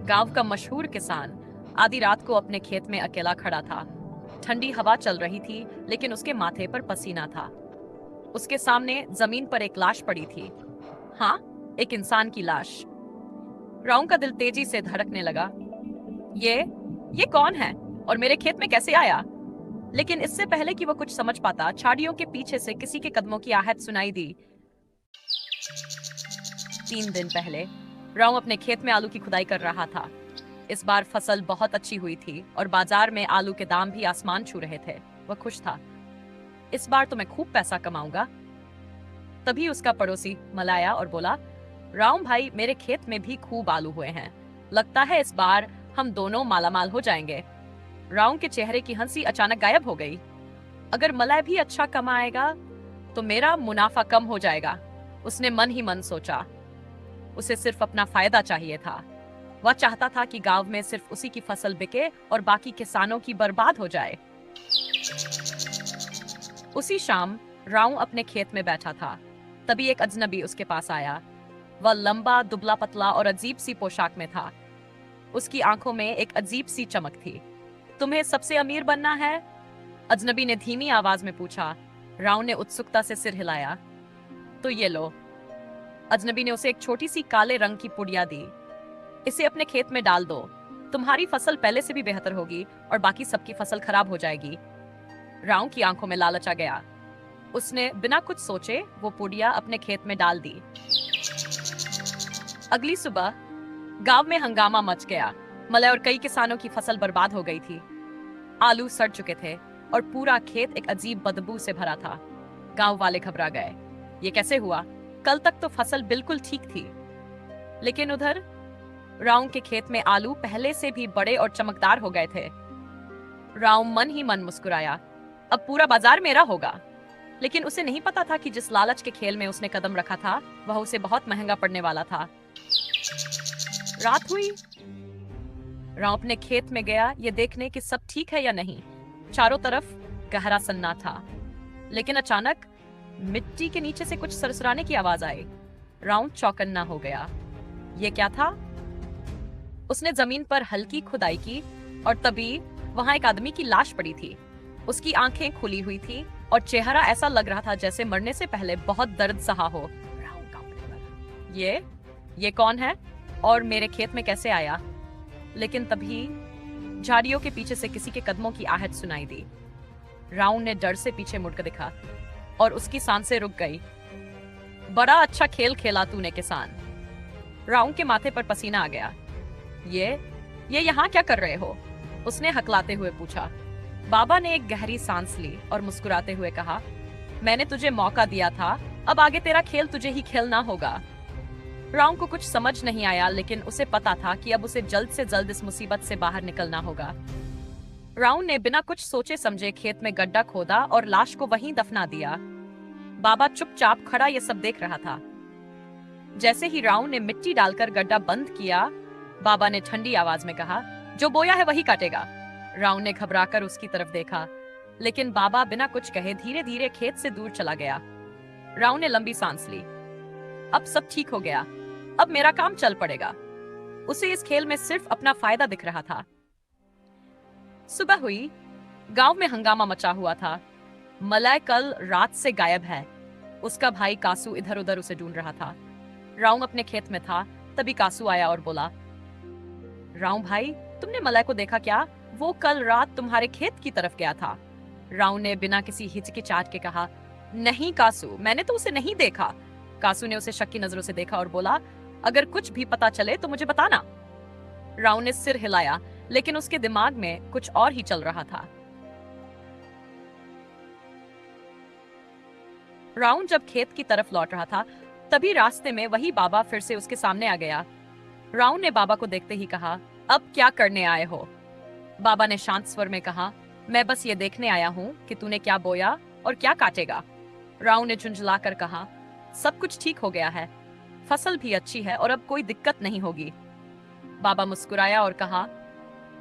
गांव का मशहूर किसान आधी रात को अपने खेत में अकेला खड़ा था। ठंडी हवा चल रही थी, लेकिन उसके माथे पर पसीना था। उसके सामने जमीन पर एक लाश पड़ी थी। हाँ, एक इंसान की लाश। राउं का दिल तेजी से धड़कने लगा। ये ये कौन है और मेरे खेत में कैसे आया? लेकिन इससे पहले कि वो कुछ समझ पाता, झाड़ियों के पीछे से किसी के कदमों की आहट सुनाई दी। 3 दिन पहले राउं अपने खेत में आलू की खुदाई कर रहा था। इस बार फसल बहुत अच्छी हुई थी और बाजार में आलू के दाम भी आसमान छू रहे थे। वह खुश था। इस बार तो मैं खूब पैसा कमाऊंगा। तभी उसका पड़ोसी मलाया और बोला, राउं भाई, मेरे खेत में भी खूब आलू हुए हैं। लगता है इस बार हम दोनों मालामाल हो जाएंगे। राउं के चेहरे की हंसी अचानक गायब हो गई। अगर मलाय भी अच्छा कमाएगा तो मेरा मुनाफा कम हो जाएगा, उसने मन ही मन सोचा। उसे सिर्फ अपना फायदा चाहिए था। वह चाहता था कि गांव में सिर्फ उसी की फसल बिके और बाकी किसानों की बर्बाद हो जाए। उसी शाम राउं अपने खेत में बैठा था। तभी एक अजनबी उसके पास आया। वह लंबा, दुबला पतला और अजीब सी पोशाक में था। उसकी आंखों में एक अजीब सी चमक थी। तुम्हें सबसे अमीर बनना है? अजनबी ने धीमी आवाज में पूछा। राउं ने उत्सुकता से सिर हिलाया। तो ये लो। अजनबी ने उसे एक छोटी सी काले रंग की पुड़िया दी। इसे अपने खेत में डाल दो। तुम्हारी फसल पहले से भी बेहतर होगी और बाकी सबकी फसल खराब हो जाएगी। राउं की आंखों में लालच आ गया। उसने बिना कुछ सोचे वो पुड़िया अपने खेत में डाल दी। अगली सुबह गांव में हंगामा मच गया। मलय और कई किसानों की फसल बर्बाद हो गई थी। आलू सड़ चुके थे और पूरा खेत एक अजीब बदबू से भरा था। गांव वाले घबरा गए। ये कैसे हुआ? कल तक तो फसल बिल्कुल ठीक थी। लेकिन उधर राउं के खेत में आलू पहले से भी बड़े और चमकदार हो गए थे। राउं मन ही मन मुस्कुराया। अब पूरा बाजार मेरा होगा। लेकिन उसे नहीं पता था कि जिस लालच के खेल में उसने कदम रखा था, वह उसे बहुत महंगा पड़ने वाला था। रात हुई। राउं अपने खेत में गया, ये देखने कि सब ठीक है या नहीं। चारों तरफ गहरा सन्नाटा था। लेकिन अचानक मिट्टी के नीचे से कुछ सरसराने की आवाज आई। राउं चौकन्ना हो गया। ये क्या था? उसने जमीन पर हल्की खुदाई की और तभी वहां एक आदमी की लाश पड़ी थी। उसकी आंखें खुली हुई थी और चेहरा ऐसा लग रहा था जैसे मरने से पहले बहुत दर्द सहा हो। ये कौन है और मेरे खेत में कैसे आया? लेकिन तभी झाड़ियों के पीछे से किसी के कदमों की आहट सुनाई दी। राउं ने डर से पीछे मुड़कर देखा और उसकी सांसें रुक गई। बड़ा अच्छा खेल खेला तूने किसान। राउं के माथे पर पसीना आ गया। ये यहाँ क्या कर रहे हो? उसने हकलाते हुए पूछा। बाबा ने एक गहरी सांस ली और मुस्कुराते हुए कहा, मैंने तुझे मौका दिया था, अब आगे तेरा खेल तुझे ही खेलना होगा। राउं को कुछ समझ नहीं आया, लेकिन उसे पता था कि अब उसे जल्द से जल्द इस मुसीबत से बाहर निकलना होगा। राउं ने बिना कुछ सोचे समझे खेत में गड्ढा खोदा और लाश को वहीं दफना दिया। बाबा चुपचाप खड़ा ये सब देख रहा था। जैसे ही राउं ने मिट्टी डालकर गड्ढा बंद किया, बाबा ने ठंडी आवाज में कहा, जो बोया है वही काटेगा। राउं ने घबराकर उसकी तरफ देखा, लेकिन बाबा बिना कुछ कहे धीरे धीरे खेत से दूर चला गया। राउं ने लंबी सांस ली। अब सब ठीक हो गया। अब मेरा काम चल पड़ेगा। उसे इस खेल में सिर्फ अपना फायदा दिख रहा था। सुबह हुई। गांव में हंगामा मचा हुआ था। मलय कल रात से गायब है। उसका भाई कासू इधर उधर उसे ढूंढ रहा था। राउं अपने खेत में था। तभी कासू आया और बोला, राउं भाई, तुमने मलय को देखा क्या? वो कल रात तुम्हारे खेत की तरफ गया था। राउं ने बिना किसी हिचकिचाहट के कहा, नहीं कासू, मैंने तो उसे नहीं देखा। कासू ने उसे शक की नजरों से देखा और बोला, अगर कुछ भी पता चले तो मुझे बताना। राउं ने सिर हिलाया, लेकिन उसके दिमाग में कुछ और ही चल रहा था। राउं जब खेत की तरफ लौट रहा था, तभी रास्ते में वही बाबा फिर से उसके सामने आ गया। राउं ने बाबा को देखते ही कहा, अब क्या करने आए हो? बाबा ने शांत स्वर में कहा, मैं बस ये देखने आया हूँ कि तूने क्या बोया और क्या काटेगा। राउं ने झुंझलाकर कहा, सब कुछ ठीक हो गया है, फसल भी अच्छी है और अब कोई दिक्कत नहीं होगी। बाबा मुस्कुराया और कहा,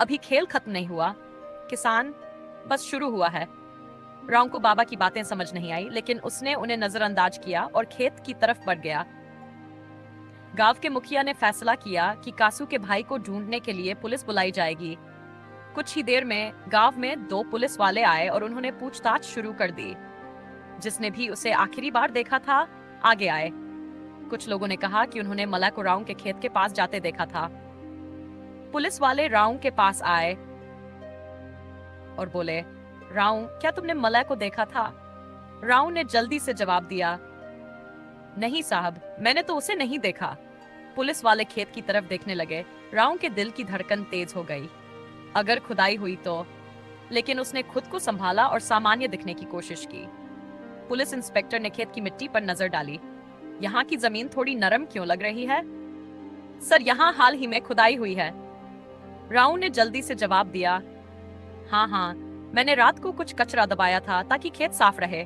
अभी खेल खत्म नहीं हुआ किसान, बस शुरू हुआ है। राउं को बाबा की बातें समझ नहीं आई, लेकिन उसने उन्हें नजरअंदाज किया और खेत की तरफ बढ़ गया। गांव के मुखिया ने फैसला किया कि कासू के भाई को ढूंढने के लिए पुलिस बुलाई जाएगी। कुछ ही देर में गांव में 2 पुलिस वाले आए और उन्होंने पूछताछ शुरू कर दी। जिसने भी उसे आखिरी बार देखा था आगे आए। कुछ लोगों ने कहा कि उन्होंने मलय को राउंड के खेत के पास जाते देखा था। पुलिस वाले राउंड के पास आए और बोले, राउंड, क्या तुमने मलय को देखा था? राउंड ने जल्दी से जवाब दिया, नहीं साहब, मैंने तो उसे नहीं देखा। पुलिस वाले खेत की तरफ देखने लगे। राउंड के दिल की धड़कन तेज हो गई। अगर खुदाई हुई तो, लेकिन उसने खुद को संभाला और सामान्य दिखने की कोशिश की। पुलिस इंस्पेक्टर ने खेत की मिट्टी पर नजर डाली। यहाँ की जमीन थोड़ी नरम क्यों लग रही है? सर, यहाँ हाल ही में खुदाई हुई है। राउंड ने जल्दी से जवाब दिया, हाँ, मैंने रात को कुछ कचरा दबाया था ताकि खेत साफ रहे।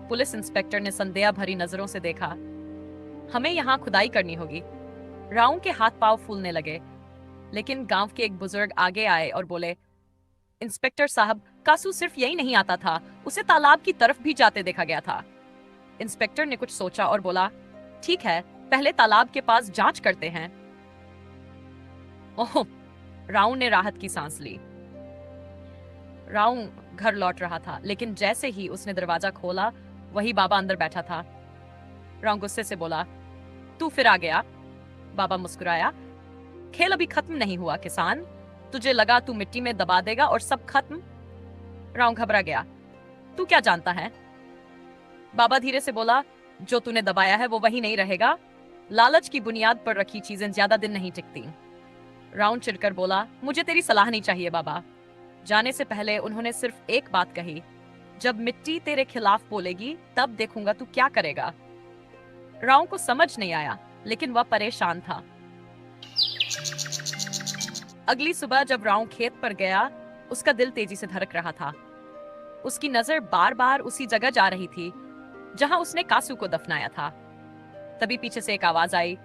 पुलिस इंस्पेक्टर ने संदेह भरी नजरों से देखा। हमें यहाँ खुदाई करनी होगी। राउंड के हाथ पांव फूलने लगे, लेकिन गांव के एक बुजुर्ग आगे आए और बोले, इंस्पेक्टर साहब, कासू सिर्फ यही नहीं आता था, उसे तालाब की तरफ भी जाते देखा गया था। इंस्पेक्टर ने कुछ सोचा और बोला, ठीक है, पहले तालाब के पास जांच करते हैं। ओह, राउंड ने राहत की सांस ली। राउंड घर लौट रहा था, लेकिन जैसे ही उसने दरवाजा खोला, वही बाबा अंदर बैठा था। राउंड गुस्से से बोला, तू फिर आ गया? बाबा मुस्कुराया, खेल अभी खत्म नहीं हुआ किसान। तुझे लगा तू मिट्टी में दबा देगा और सब खत्म? राउंड घबरा गया, तू क्या जानता है? बाबा धीरे से बोला, जो तूने दबाया है वो वही नहीं रहेगा। लालच की बुनियाद पर रखी चीजें ज्यादा दिन नहीं टिकती। राउंड चिढ़कर बोला, मुझे तेरी सलाह नहीं चाहिए बाबा। जाने से पहले उन्होंने सिर्फ एक बात कही, जब मिट्टी तेरे खिलाफ बोलेगी तब देखूंगा तू क्या करेगा। राउंड को समझ नहीं आया, लेकिन वह परेशान था। अगली सुबह जब राउंड खेत पर गया, उसका दिल तेजी से धड़क रहा था। उसकी नजर बार बार उसी जगह जा रही थी जहां उसने कासू को दफनाया था। तभी पीछे से एक आवाज आई,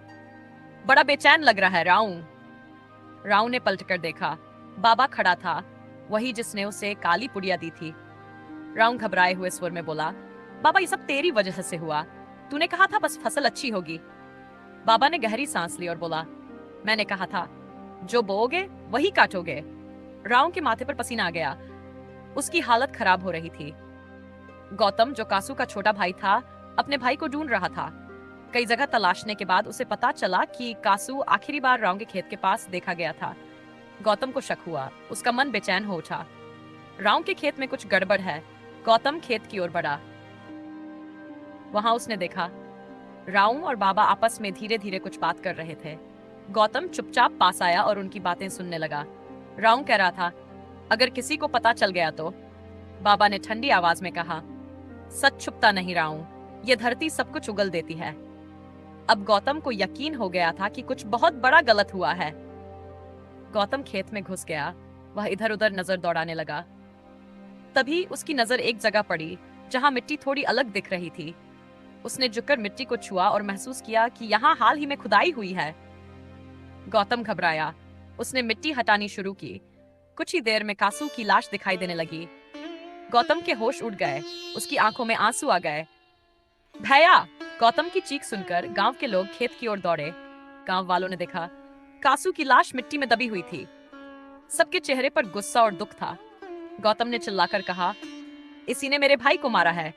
बड़ा बेचैन लग रहा है राउंड। राउंड ने पलटकर देखा। बाबा खड़ा था, वही जिसने उसे काली पुड़िया दी थी। राउंड घबराए हुए स्वर में बोला, बाबा, ये सब तेरी वजह से हुआ। तूने कहा था बस फसल अच्छी होगी। बाबा ने गहरी सांस ली और बोला, मैंने कहा था जो बोओगे वही काटोगे। राउंड के माथे पर पसीना आ गया। उसकी हालत खराब हो रही थी। गौतम, जो कासू का छोटा भाई था, अपने भाई को ढूंढ रहा था। कई जगह तलाशने के बाद उसे पता चला कि कासू आखिरी बार राउंड के खेत के पास देखा गया था। गौतम को शक हुआ, उसका मन बेचैन हो उठा। राउंड के खेत में कुछ गड़बड़ है। गौतम खेत की ओर बढ़ा। वहां उसने देखा राउंड और बाबा आपस में धीरे धीरे कुछ बात कर रहे थे। गौतम चुपचाप पास आया और उनकी बातें सुनने लगा। राउंड कह रहा था, अगर किसी को पता चल गया तो? बाबा ने ठंडी आवाज में कहा, सच छुपता नहीं राउंड, ये धरती सब कुछ उगल देती है। अब गौतम को यकीन हो गया था कि कुछ बहुत बड़ा गलत हुआ है। गौतम खेत में घुस गया। वह इधर उधर नजर दौड़ाने लगा। तभी उसकी नजर एक जगह पड़ी जहां मिट्टी थोड़ी अलग दिख रही थी। उसने झुककर मिट्टी को छुआ और महसूस किया कि यहाँ हाल ही में खुदाई हुई है। गौतम घबराया। उसने मिट्टी हटानी शुरू की। कुछ ही देर में कासू की लाश दिखाई देने लगी। गौतम के होश उड़ गए। उसकी आंखों में आंसू आ गए। भैया! गौतम की चीख सुनकर गांव के लोग खेत की ओर दौड़े। गांव वालों ने देखा कासू की लाश मिट्टी में दबी हुई थी। सबके चेहरे पर गुस्सा और दुख था। गौतम ने चिल्लाकर कहा, इसी ने मेरे भाई को मारा है।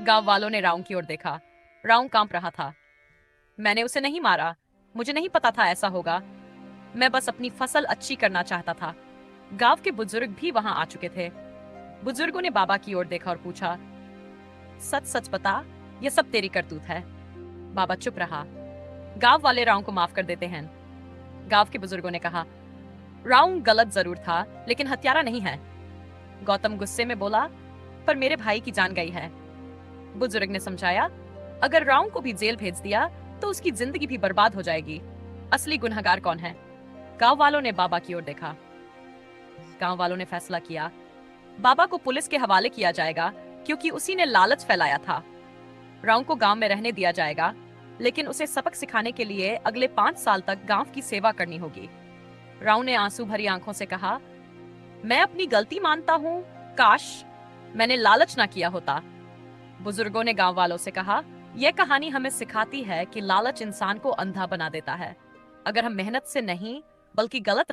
गांव वालों ने राउंड की ओर देखा। राउंड कांप रहा था। मैंने उसे नहीं मारा। मुझे नहीं पता था ऐसा होगा। मैं बस अपनी फसल अच्छी करना चाहता था। गांव के बुजुर्ग भी वहां आ चुके थे। बुजुर्गों ने बाबा की ओर देखा और पूछा, सच सच बता, यह सब तेरी करतूत है? बाबा चुप रहा। गांव वाले राउंड को माफ कर देते हैं। गांव के बुजुर्गों ने कहा, राउंड गलत जरूर था, लेकिन हत्यारा नहीं है। गौतम गुस्से में बोला, पर मेरे भाई की जान गई है। बुजुर्ग ने समझाया, अगर राउंड को भी जेल भेज दिया तो उसकी जिंदगी भी बर्बाद हो जाएगी। असली गुनहगार कौन है? गांव वालों ने बाबा की ओर देखा। गांव वालों ने फैसला किया, बाबा को पुलिस के हवाले किया जाएगा, क्योंकि उसी ने लालच फैलाया था। राउंड को गांव में रहने दिया जाएगा, लेकिन उसे सबक सिखाने के लिए अगले 5 साल तक गांव की सेवा करनी होगी। राउंड ने आंसू भरी आंखों से कहा, मैं अपनी गलती मानता हूँ। काश मैंने लालच ना किया होता। बुजुर्गों ने गांव वालों से कहा, यह कहानी हमें सिखाती है कि लालच इंसान को अंधा बना देता है। अगर हम मेहनत से नहीं बल्कि गलत